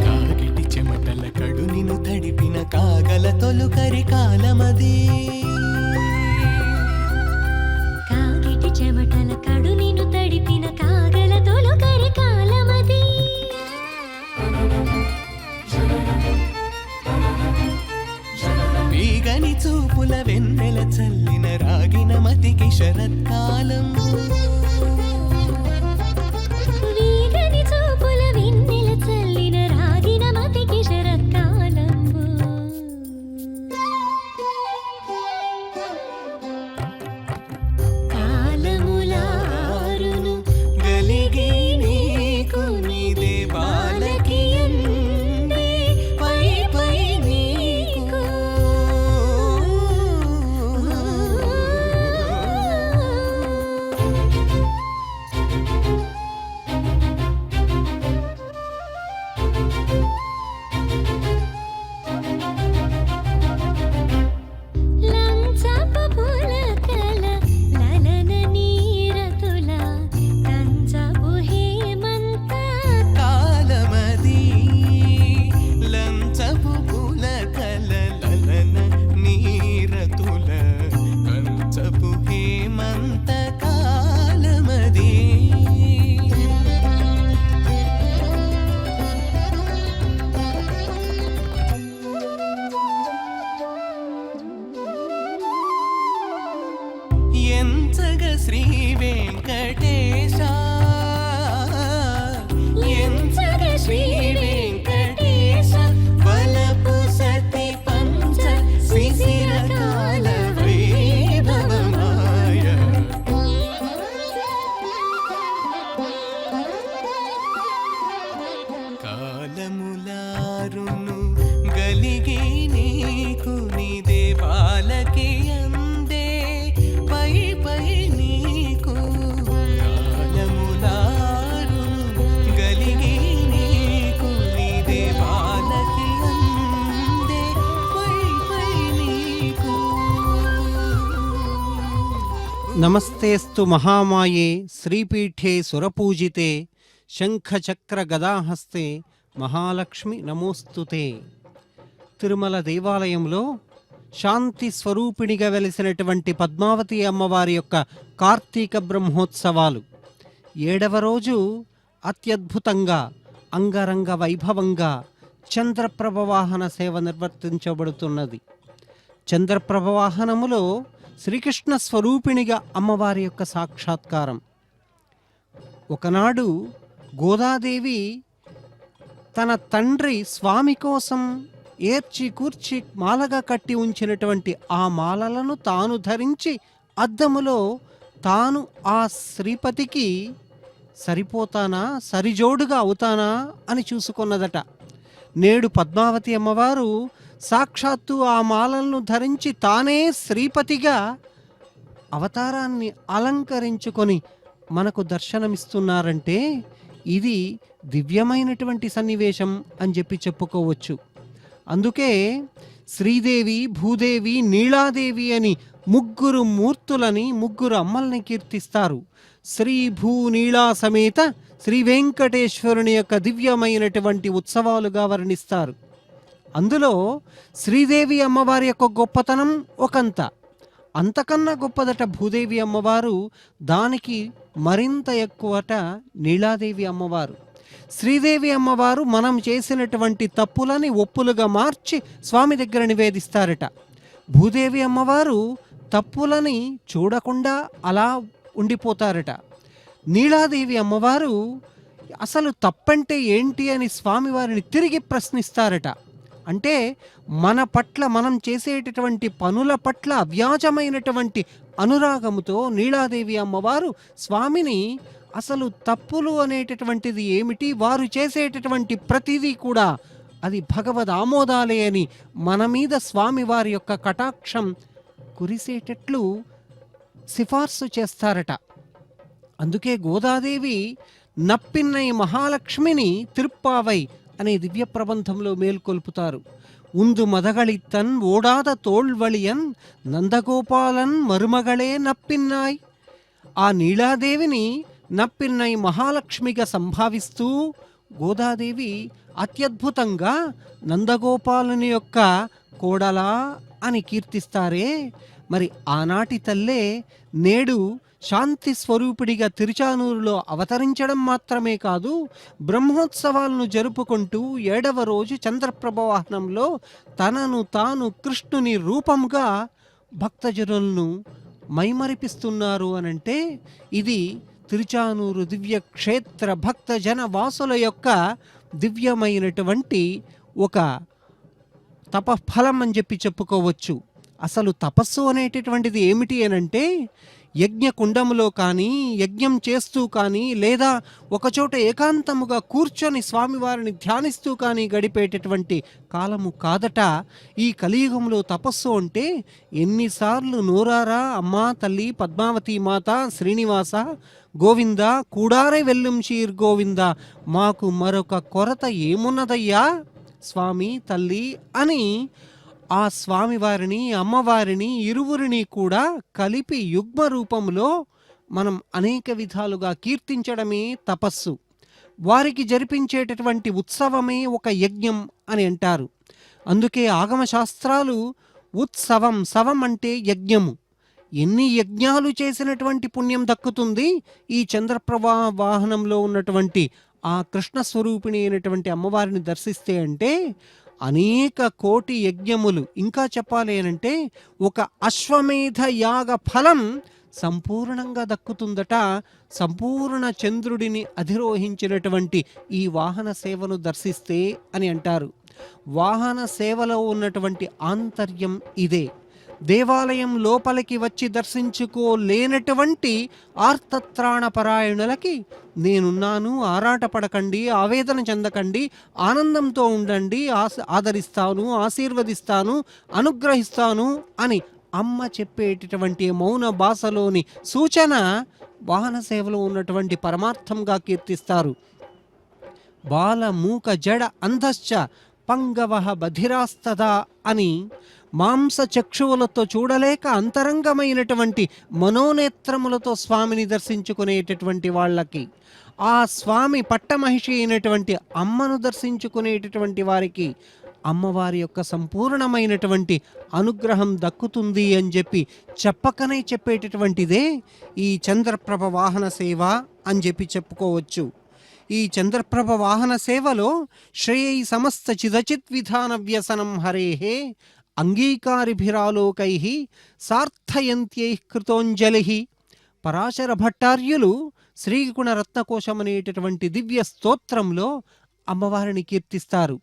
కాగిటి చెమటల కడు నిన్ను తడిపిన కాగల తొలుకరి కాలమది కాగిటి చెమటల కడు నిన్ను తడిపిన కాగల తొలకరి కాలమది వీగని చూపుల వెన్నెల చల్లిన రాగిన మతికి శరత్కాలం వీగని చూపుల వెన్నెల చల్లిన రాగిన మతికి శరత్కాలంబు కాలములారును గలిగి నీకు నిదే బాలకి అందే పై పై నీకు. నమస్తేస్తు మహామాయే శ్రీపీఠే సురపూజితే శంఖచక్ర గదాహస్తే మహాలక్ష్మి నమోస్తుతే. తిరుమల దేవాలయంలో శాంతి స్వరూపిణిగా వెలిసినటువంటి పద్మావతి అమ్మవారి యొక్క కార్తీక బ్రహ్మోత్సవాలు 7వ రోజు అత్యద్భుతంగా అంగరంగ వైభవంగా చంద్రప్రభ వాహన సేవ నిర్వర్తించబడుతున్నది. చంద్రప్రభ వాహనములో శ్రీకృష్ణ స్వరూపిణిగా అమ్మవారి యొక్క సాక్షాత్కారం. ఒకనాడు గోదాదేవి తన తండ్రి స్వామి కోసం ఏర్చి కూర్చి మాలగా కట్టి ఉంచినటువంటి ఆ మాలలను తాను ధరించి అద్దములో తాను ఆ శ్రీపతికి సరిపోతానా, సరిజోడుగా అవుతానా అని చూసుకున్నదట. నేడు పద్మావతి అమ్మవారు సాక్షాత్తు ఆ మాలలను ధరించి తానే శ్రీపతిగా అవతారాన్ని అలంకరించుకొని మనకు దర్శనమిస్తున్నారంటే ఇది దివ్యమైనటువంటి సన్నివేశం అని చెప్పుకోవచ్చు. అందుకే శ్రీదేవి, భూదేవి, నీలాదేవి అని ముగ్గురు మూర్తులని, ముగ్గురు అమ్మల్ని కీర్తిస్తారు. శ్రీ భూ నీలా సమేత శ్రీ వెంకటేశ్వరుని యొక్క దివ్యమైనటువంటి ఉత్సవాలుగా వర్ణిస్తారు. అందులో శ్రీదేవి అమ్మవారి యొక్క గొప్పతనం ఒకంత, అంతకన్నా గొప్పదట భూదేవి అమ్మవారు, దానికి మరింత ఎక్కువట నీలాదేవి అమ్మవారు. శ్రీదేవి అమ్మవారు మనం చేసినటువంటి తప్పులని ఒప్పులుగా మార్చి స్వామి దగ్గర నివేదిస్తారట. భూదేవి అమ్మవారు తప్పులని చూడకుండా అలా ఉండిపోతారట. నీలాదేవి అమ్మవారు అసలు తప్పంటే ఏంటి అని స్వామివారిని తిరిగి ప్రశ్నిస్తారట. అంటే మన పట్ల, మనం చేసేటటువంటి పనుల పట్ల అవ్యాజమైనటువంటి అనురాగముతో నీలాదేవి అమ్మవారు స్వామిని అసలు తప్పులు అనేటటువంటిది ఏమిటి, వారు చేసేటటువంటి ప్రతిదీ కూడా అది భగవద్ ఆమోదాలే అని మన మీద స్వామివారి యొక్క కటాక్షం కురిసేటట్లు సిఫార్సు చేస్తారట. అందుకే గోదాదేవి నప్పిన్నై మహాలక్ష్మిని తిరుప్పావై అనే దివ్య ప్రబంధంలో మేల్కొల్పుతారు. ఉందు మదగళిత్తన్ ఓడాద తోళ్వళియన్ నందగోపాలన్ మరుమగళే నప్పిన్నాయ్. ఆ నీలాదేవిని నప్పిన్నై మహాలక్ష్మిగా సంభావిస్తూ గోదాదేవి అత్యద్భుతంగా నందగోపాలుని యొక్క కోడలా అని కీర్తిస్తారే. మరి ఆనాటి తల్లే నేడు శాంతి స్వరూపిడిగా తిరుచానూరులో అవతరించడం మాత్రమే కాదు, బ్రహ్మోత్సవాలను జరుపుకుంటూ 7వ రోజు చంద్రప్రభ వాహనంలో తనను తాను కృష్ణుని రూపంగా భక్తజనులను మైమరిపిస్తున్నారు అనంటే ఇది తిరుచానూరు దివ్య క్షేత్ర భక్తజన వాసుల యొక్క దివ్యమైనటువంటి ఒక తపఫలం అని చెప్పుకోవచ్చు. అసలు తపస్సు అనేటటువంటిది ఏమిటి అనంటే యజ్ఞకుండములో కానీ, యజ్ఞం చేస్తూ కానీ, లేదా ఒకచోట ఏకాంతముగా కూర్చొని స్వామివారిని ధ్యానిస్తూ కానీ గడిపేటటువంటి కాలము కాదట ఈ కలియుగంలో తపస్సు అంటే. ఎన్నిసార్లు నోరారా అమ్మా తల్లి పద్మావతి మాత శ్రీనివాస గోవింద కూడారే వెల్లుం షీర్ గోవింద, మాకు మరొక కొరత ఏమున్నదయ్యా స్వామి తల్లి అని ఆ స్వామివారిని అమ్మవారిని ఇరువురిని కూడా కలిపి యుగ్మ రూపంలో మనం అనేక విధాలుగా కీర్తించడమే తపస్సు. వారికి జరిపించేటటువంటి ఉత్సవమే ఒక యజ్ఞం అని అంటారు. అందుకే ఆగమ శాస్త్రాలు ఉత్సవం, సవం అంటే యజ్ఞము. ఎన్ని యజ్ఞాలు చేసినటువంటి పుణ్యం దక్కుతుంది ఈ చంద్రప్రభా వాహనంలో ఉన్నటువంటి ఆ కృష్ణ స్వరూపిణి అయినటువంటి అమ్మవారిని దర్శిస్తే అంటే అనేక కోటి యజ్ఞములు. ఇంకా చెప్పాలి అనంటే ఒక అశ్వమేధ యాగ ఫలం సంపూర్ణంగా దక్కుతుందట సంపూర్ణ చంద్రుడిని అధిరోహించినటువంటి ఈ వాహన సేవను దర్శిస్తే అని అంటారు. వాహన సేవలో ఉన్నటువంటి ఆంతర్యం ఇదే. దేవాలయం లోపలికి వచ్చి దర్శించుకోలేనటువంటి ఆర్తత్రాణపరాయణులకి నేనున్నాను, ఆరాటపడకండి, ఆవేదన చెందకండి, ఆనందంతో ఉండండి, ఆదరిస్తాను, ఆశీర్వదిస్తాను, అనుగ్రహిస్తాను అని అమ్మ చెప్పేటటువంటి మౌన భాషలోని సూచన వాహన సేవలో ఉన్నటువంటి పరమార్థంగా కీర్తిస్తారు. బాల మూక జడ అంధశ్చ పంగవహ బధిరాస్తదా అని మాంస చక్షువులతో చూడలేక అంతరంగమైనటువంటి మనోనేత్రములతో స్వామిని దర్శించుకునేటటువంటి వాళ్ళకి, ఆ స్వామి పట్టమహిషి అయినటువంటి అమ్మను దర్శించుకునేటటువంటి వారికి అమ్మవారి యొక్క సంపూర్ణమైనటువంటి అనుగ్రహం దక్కుతుంది అని చెప్పకనే చెప్పేటటువంటిదే ఈ చంద్రప్రభ వాహన సేవ అని చెప్పుకోవచ్చు. ఈ చంద్రప్రభ వాహన సేవలో శ్రేయై సమస్త చిదచిత్ విధాన వ్యసనం హరేహే అంగీకారిభిరాలోకై సార్థయంత్యై కృతోంజలి. పరాశర భట్టార్యులు శ్రీగుణ రత్నకోశం అనేటటువంటి దివ్య స్తోత్రంలో అమ్మవారిని కీర్తిస్తారు.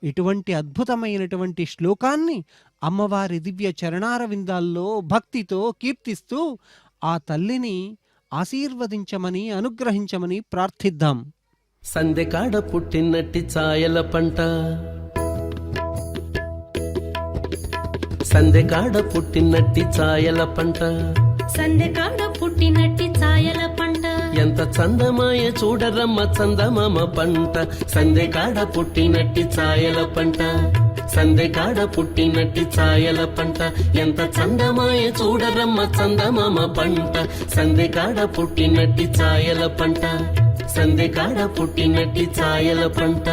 ఇటువంటి అద్భుతమైనటువంటి శ్లోకాన్ని అమ్మవారి దివ్య చరణారవిందాల్లో భక్తితో కీర్తిస్తూ ఆ తల్లిని ఆశీర్వదించమని అనుగ్రహించమని ప్రార్థిద్దాం. సందెకాడ పుట్టినట్టి ఛాయల పంట, సందెకాడ పుట్టినట్టి ఛాయల పంట, సందెకాడ పుట్టినట్టి ఛాయల పంట, ఎంత చందమాయ చూడరమ్మ చందమామ పంట. సందెకాడ పుట్టినట్టి ఛాయల పంట, సందెకాడ పుట్టినట్టి ఛాయల పంట, ఎంత చందమాయ చూడరమ్మ చందమామ పంట. సందెకాడ పుట్టినట్టి ఛాయల పంట, సందెకాడ పుట్టినట్టి ఛాయల పంట.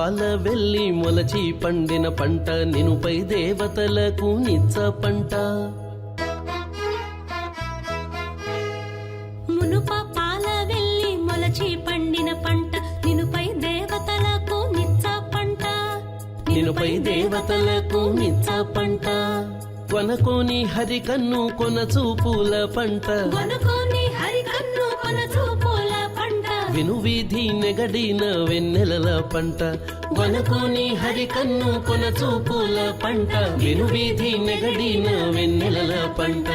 పాల వెళ్ళి మొలచి పండిన పంట నినుపై దేవతలకు నిచ్చ పంట మునుప పాల వెళ్ళి మొలచి పండిన పంట నినుపై దేవతలకు నిచ్చ పంట నినుపై దేవతలకు నిచ్చ పంట కొనకోని హరికన్ను కొన చూపుల పంట కొనుకొని హరికన్ను కొనచూపుల పంట వినువీధి నెగడిన వెన్నెలల పంట వనకోని హరికన్ను కొన చూపుల పంట వినువీధి నెగడిన వెన్నెలల పంట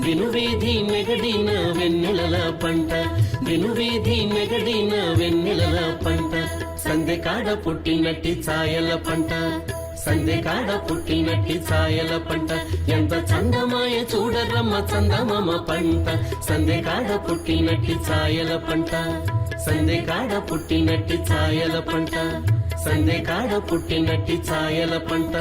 వినువీధి నెగడిన వెన్నెలల పంట వినువీధి నెగడిన వెన్నెలల పంట సందెకాడ పుట్టినట్టి ఛాయల పంట సందెకాడ పుట్టినట్టి ఛాయల పంట ఎంత చందమాయ చూడరమ్మ చందమామ పంట సందెకాడ పుట్టినట్టి ఛాయల పంట సందెకాడ పుట్టినట్టి ఛాయల పంట సందెకాడ పుట్టినట్టి ఛాయల పంట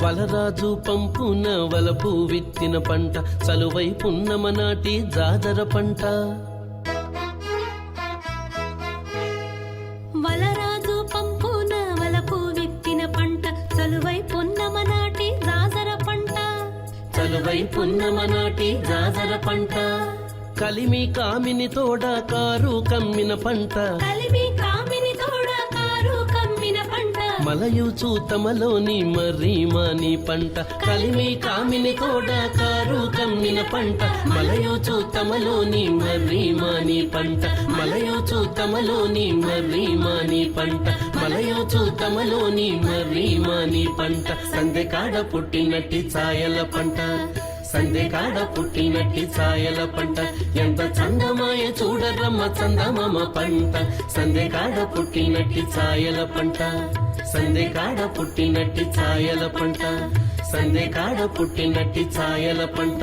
వలరాజు పంపున వలపు విత్తిన పంట చలువై పున్నమ నాటి జాజర పంట వలరాజు పంపున వలపు విత్తిన పంట చలువై పున్నమ నాటి జాజర పంట చలువై పున్నమ నాటి జాజర పంట కలిమి కామిని తోడ కారు కమ్మిన పంట కలిమి కామిని తోడ కారు కమ్మిన పంట మలయు చూతమలోని మర్రిమాని పంట కలిమి కామిని తోడ కారు కమ్మిన పంట మలయు చూతమలోని మర్రిమాని పంట మలయు చూతమలోని మర్రిమాని పంట మలయు చూతమలోని మర్రిమాని పంట సందెకాడ పుట్టినట్టి ఛాయల పంట సందెకాడ పుట్టినట్టి ఛాయల పంట ఎంత చందమాయ చూడరమ్మ చందమామ పంట సందెకాడ పుట్టినట్టి ఛాయల పంట సందెకాడ పుట్టినట్టి ఛాయల పంట సందెకాడ పుట్టినట్టి ఛాయల పంట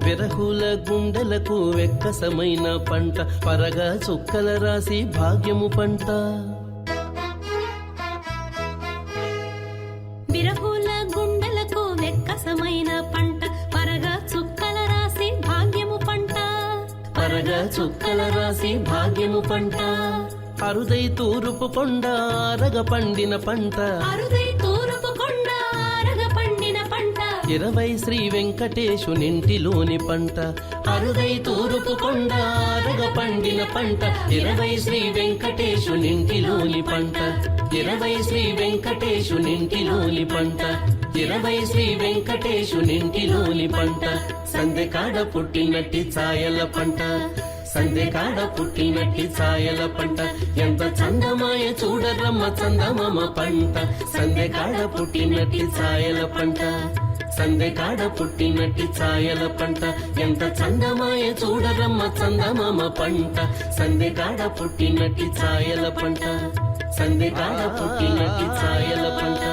విరహుల గుండెలకు వెక్కసమైన పంట పరగా చుక్కల రాసి భాగ్యము పంట బిరహుల గుండెలకు వెక్కసమైన పంట పరగా చుక్కల రాసి భాగ్యము పంట పరగా చుక్కల రాసి భాగ్యము పంట అరుదై తూరుపు కొండ ఆరగ పండిన పంట అరుదై తూరుపు కొండ ఆరగ పండిన పంట 20 శ్రీ వెంకటేశునింటిలోని పంట అరుదై తూరుపు కొండ ఆరగ పండిన పంట 20 శ్రీ వెంకటేశునింటిలోని పంట 20 శ్రీ వెంకటేశునింటిలోని పంట 20 శ్రీ వెంకటేశునింటిలోని పంట సందెకాడ పుట్టినట్టి ఛాయల పంట సందెకాడ పుట్టినట్టి ఛాయల పంట ఎంత చందమాయ చూడరమ్మ చందమామ పంట సందెకాడ పుట్టినట్టి ఛాయల పంట సందెకాడ పుట్టినట్టి ఛాయల పంట ఎంత చందమాయ చూడరమ్మ చందమామ పంట సందెకాడ పుట్టినట్టి ఛాయల పంట సందెకాడ పుట్టినట్టి ఛాయల పంట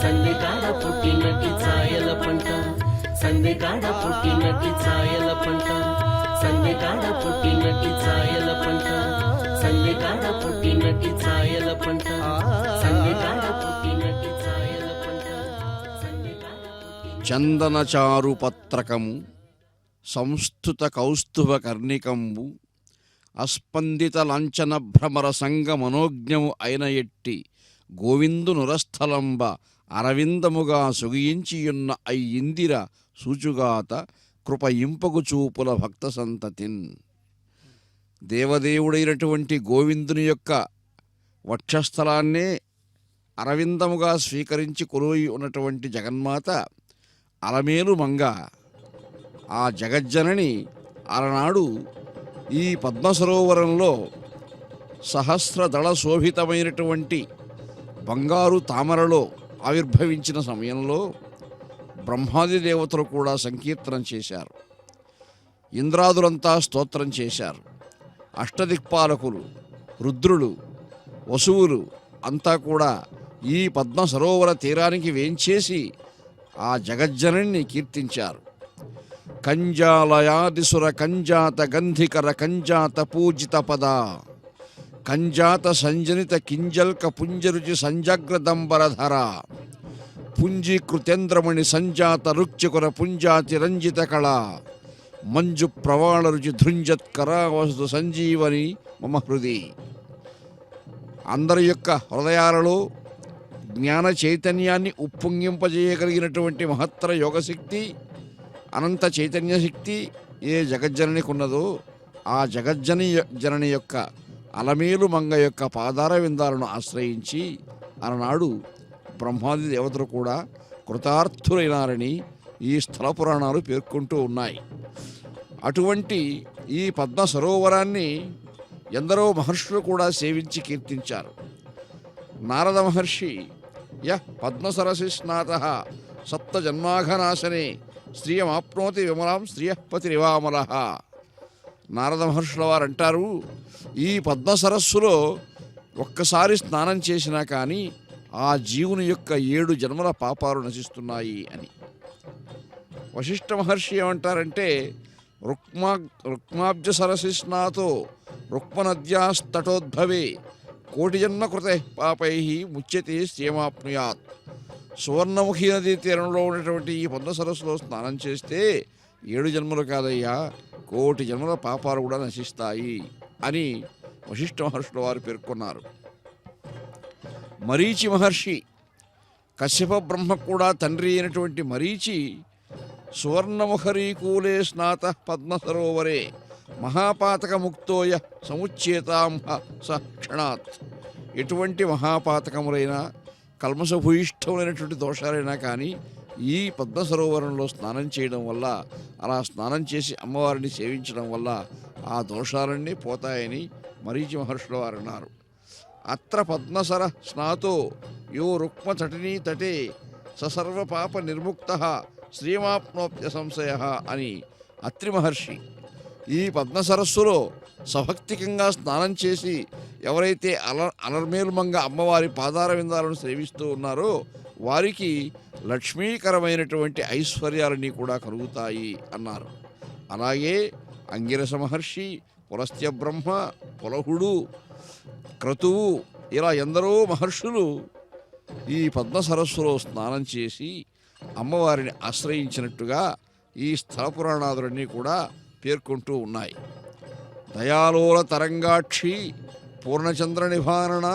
సందెకాడ పుట్టినట్టి ఛాయల పంట సందెకాడ పుట్టినట్టి ఛాయల పంట సందెకాడ పుట్టినట్టి ఛాయల పంట సందెకాడ పుట్టినట్టి ఛాయల పంట సందెకాడ పుట్టినట్టి ఛాయల పంట చందనచారు పత్రకము సంస్థుత కౌస్తుభ కర్ణికంబు అస్పందిత లాంఛన భ్రమర సంగ మనోజ్ఞము అయిన ఎట్టి గోవిందు నురస్థలంబ అరవిందముగా సొగియించియున్న అయ్యిందిర సూచుగాత కృప ఇంపగు చూపుల భక్త సంతతిన్. దేవదేవుడైనటువంటి గోవిందుని యొక్క వక్షస్థలాన్నే అరవిందముగా స్వీకరించి కొలుయి ఉన్నటువంటి జగన్మాత అలమేలు మంగ ఆ జగజ్జనని అలనాడు ఈ పద్మసరోవరంలో సహస్రదళ శోభితమైనటువంటి బంగారు తామరలో ఆవిర్భవించిన సమయంలో బ్రహ్మాది దేవతలు కూడా సంకీర్తనం చేశారు. ఇంద్రాదులంతా స్తోత్రం చేశారు. అష్టదిక్పాలకులు, రుద్రులు, వసువులు అంతా కూడా ఈ పద్మ సరోవర తీరానికి వేంచేసి ఆ జగజ్జనని కీర్తించారు. కంజాలయాదిసుర కంజాత గంధికర కంజాత పూజిత పద కంజాత సంజనిత కింజల్క పుంజరుచి సంజగ్రదంబరధర పుంజీకృతేంద్రమణి సంజాత రుక్చికుర పుంజాతి రంజిత కళ మంజు ప్రవాళ రుచి ధృంజత్కర వస్తు సంజీవని మమ హృది. అందరి యొక్క హృదయాలలో జ్ఞాన చైతన్యాన్ని ఉప్పొంగింపజేయగలిగినటువంటి మహత్తర యోగశక్తి, అనంత చైతన్య శక్తి ఏ జగజ్జననికి ఉన్నదో ఆ జనని యొక్క అలమేలు మంగ యొక్క పాదార విందాలను ఆశ్రయించి అలనాడు బ్రహ్మాది దేవతలు కూడా కృతార్థులైనారని ఈ స్థల పురాణాలు పేర్కొంటూ ఉన్నాయి. అటువంటి ఈ పద్మ సరోవరాన్ని ఎందరో మహర్షులు కూడా సేవించి కీర్తించారు. నారద మహర్షి పద్మసరసి స్నాత సప్త జన్మాఘనాశనే శ్రియమాప్నోతి విమలాం శ్రియపతిరివామల. నారద మహర్షుల వారు అంటారు, ఈ పద్మ సరస్సులో ఒక్కసారి స్నానం చేసినా కానీ ఆ జీవుని యొక్క 7 జన్మల పాపాలు నశిస్తున్నాయి అని. వశిష్ఠ మహర్షి ఏమంటారంటే, రుక్మాబ్జ సరసి స్నాతో రుక్మనద్యాస్తటోద్భవే కోటి జన్మ కృత పాపై ముచ్యతే శ్రియమాప్నుయాత్. సువర్ణముఖి నదీ తీరంలో ఉన్నటువంటి ఈ పద్మ సరస్సులో స్నానం చేస్తే 7 జన్మలు కాదయ్యా, కోటి జన్మల పాపాలు కూడా నశిస్తాయి అని వశిష్ఠ మహర్షుల వారు పేర్కొన్నారు. మరీచి మహర్షి, కశ్యప బ్రహ్మ కూడా తండ్రి అయినటువంటి మరీచి సువర్ణముఖరీకూలే స్నాత పద్మ సరోవరే మహాపాతక ముక్తోయ సముచ్చేతాంహ స క్షణాత్. ఎటువంటి మహాపాతకములైనా కల్మషభూయిష్టములైనటువంటి దోషాలైనా కానీ ఈ పద్మ సరోవరంలో స్నానం చేయడం వల్ల, అలా స్నానం చేసి అమ్మవారిని సేవించడం వల్ల ఆ దోషాలన్నీ పోతాయని మరీచి మహర్షుల వారు అన్నారు. అత్ర పద్మసర స్నాతో యో రుక్మ తటినీ తటే ససర్వ పాప నిర్ముక్త శ్రీమాప్నోప్య సంశయ అని అత్రి మహర్షి ఈ పద్మ సరస్సులో సభక్తికంగా స్నానం చేసి ఎవరైతే అలర్మేలుమంగ అమ్మవారి పాదార విందాలను సేవిస్తూ ఉన్నారో వారికి లక్ష్మీకరమైనటువంటి ఐశ్వర్యాలన్నీ కూడా కలుగుతాయి అన్నారు. అలాగే అంగిరస మహర్షి, పులస్త్య బ్రహ్మ, పులహుడు, క్రతువు ఇలా ఎందరో మహర్షులు ఈ పద్మ సరస్సులో స్నానం చేసి అమ్మవారిని ఆశ్రయించినట్టుగా ఈ స్థల పురాణాదులన్నీ కూడా పేర్కొంటూ ఉన్నాయి. దయాలోల తరంగాక్షి పూర్ణచంద్ర నిభారణ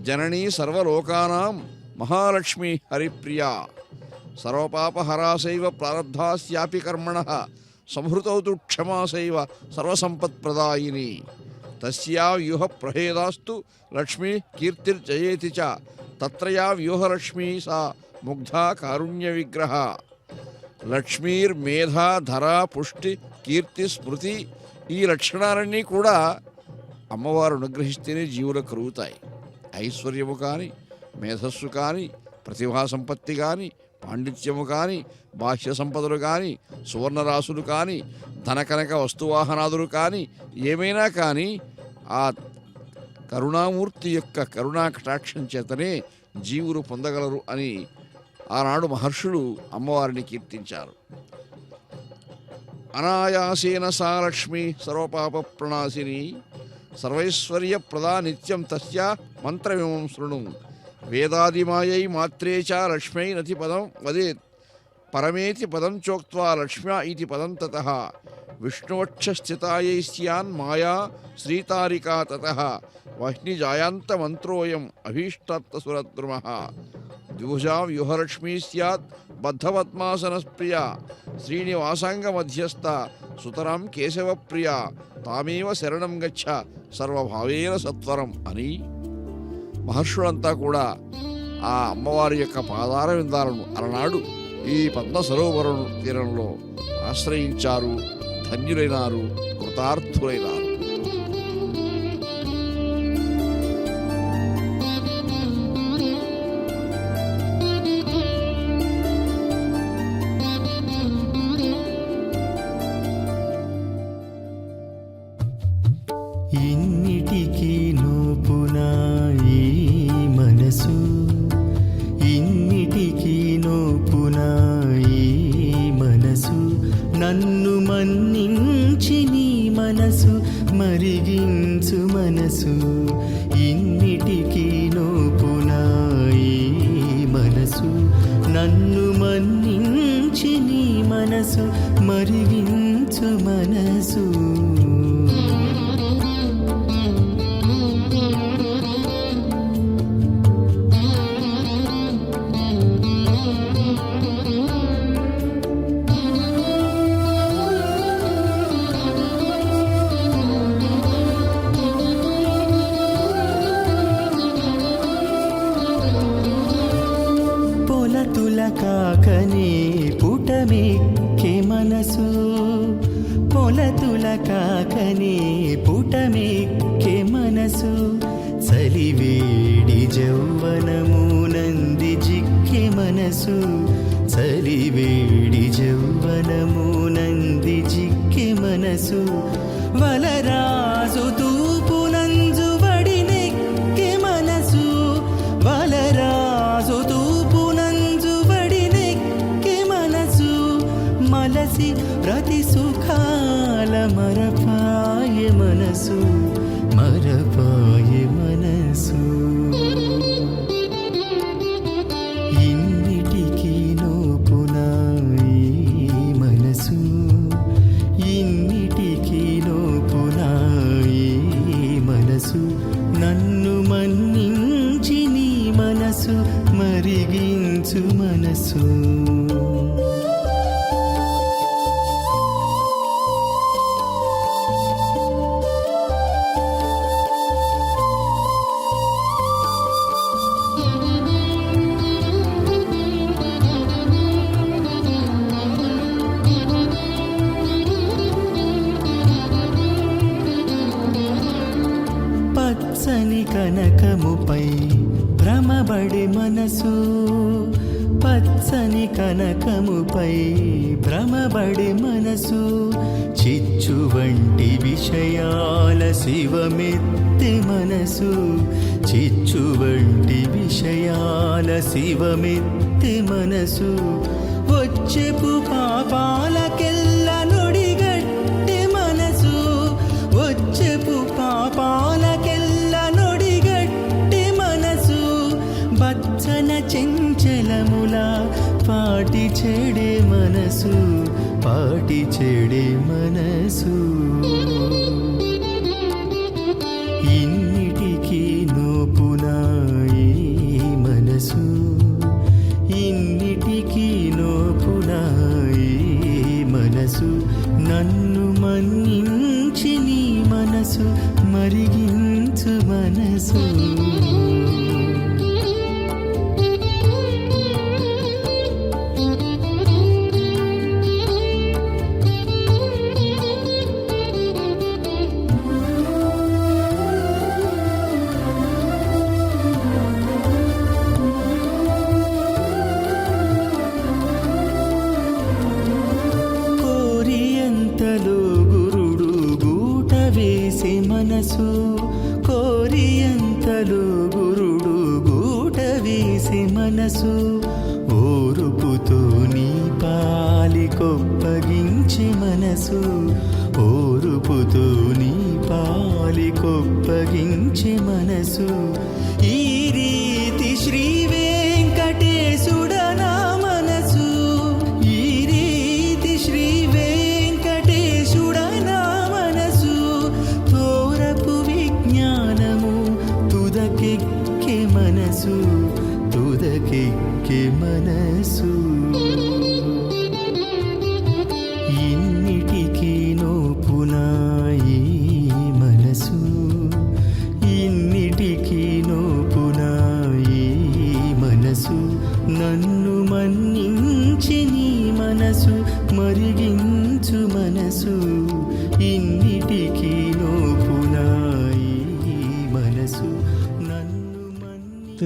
జననీ సర్వలోకానాం మహాలక్ష్మి హరిప్రియా సర్వపాపహరాసైవ ప్రారబ్ధాస్యాపి కర్మణః సంహృతౌతు క్షమాసైవ సర్వసంపత్ప్రదాయిని తస్యా వ్యూహ ప్రహేదాస్తు లక్ష్మీ కీర్తిర్జయేతి చ తత్రయా వ్యూహలక్ష్మీ సా ముగ్ధా కారుణ్య విగ్రహ. లక్ష్మీర్మేధా ధర పుష్టి కీర్తి స్మృతి ఈ లక్షణాలన్నీ కూడా అమ్మవారు అనుగ్రహిస్తేనే జీవులకు కలుగుతాయి. ఐశ్వర్యము కానీ, మేధస్సు కానీ, ప్రతిభా సంపత్తి కానీ, పాండిత్యము కానీ, బాహ్య సంపదలు కానీ, సువర్ణరాశులు కానీ, ధనకనక వస్తువాహనాదులు కానీ ఏమైనా కానీ ఆ కరుణామూర్తి యొక్క కరుణా కటాక్షం చేతనే జీవులు పొందగలరు అని ఆనాడు మహర్షులు అమ్మవారిని కీర్తించారు. అనాయాసేన సా లక్ష్మి సర్వపాప ప్రణాశిని సర్వైశ్వర్య ప్రదా నిత్యం తస్యా మంత్రమిమం శృణు వేదాదిమాయై మాత్రే చ లక్ష్మై నతి పదం వదేత్ పరమేతి పదం చోక్త్వా లక్ష్మ్యా ఇతి పదం తతః విష్ణువక్ష స్థితాయై స్యాన్ మాయా శ్రీతారికా తతః వహ్నిజాయాంత మంత్రోయం అభీష్టాత్తసురద్రుమః ద్విభుజా వ్యూహలక్ష్మీ స్యాత్ బద్ధపద్మాసనప్రియ శ్రీనివాసాంగ మధ్యస్థ సుతరాం కేశవప్రియ తామేవ శరణం గచ్చ సర్వభావేన సత్వరం అని మహర్షులంతా కూడా ఆ అమ్మవారి యొక్క పాదార విందాలను అలనాడు ఈ పద్మ సరోవరం తీరంలో ఆశ్రయించారు, ధన్యులైనారు, కృతార్థులైనారు. ఇన్నిటికీ నోపునా ఈ మనసు, ఇన్నిటికీ నోపునా ఈ మనసు, నన్ను మన్నించి నీ మనసు మరిగించు మనసు. ఇన్నిటికీ నోపునా ఈ మనసు, నన్ను మన్నించి నీ మనసు మరిగించు మనసు. పొలతుల కాకనే పుటమెక్కే మనసు, పొలతుల కాకనే పుటమెక్కే మనసు, చలివేడి జౌవనము నంది జిక్కే మనసు, చలివేడి జౌవనము నంది జిక్కే మనసు, వలరాజు తూపు నంజు వడినెక్కే మనసు, వలరాజు తూపు నంజు వడినెక్కే మనసు, మలసి ప్రతి సుఖాల మరపాయ మనసు, మరపాయ మనసు. ఇన్నిటికీ నోపునా ఈ మనసు, ఇన్నిటికీ నోపునా ఈ మనసు, నన్ను మన్నించి నీ మనసు మరిగించు మనసు. పచ్చని కనకముపై భ్రమబడే మనసు, పచ్చని కనకముపై భ్రమబడే మనసు, చిచ్చు వంటి విషయాల శివమెత్తే మనసు, చిచ్చు వంటి విషయాల శివమెత్తే మనసు, వచ్చెపు పాపాలకెల్ల నొడిగట్టే మనసు, వచ్చెపు పాపాలకెల్ల నొడిగట్టే మనసు, బచ్చన చెంచలముల పాటి చెడే మనసు, పాటి చెడే మనసు. ఇన్నిటికీ నోపునా ఈ మనసు, ఇన్నిటికీ నోపునా ఈ మనసు, నన్ను మన్నించి నీ మనసు మరిగించు మనసు. కోరియంతలో గురుడు గూట వేసే మనసు, కోరియంతలో గురుడు గూట వేసే మనసు, ఓరుపుతో నీ పాలి కొప్పగించే మనసు, ఓరుపుతో నీ పాలి కొప్పగించే మనసు, ఈ రీతి శ్రీ వెంకటేశుడ నా మనసు, ఈ పలికే మనసు ఇన్నిటికీ నోపునాయి మనసు ఇన్నిటికీ నోపునాయి మనసు నన్ను మన్నించి నీ మనసు మరిగించు మనసు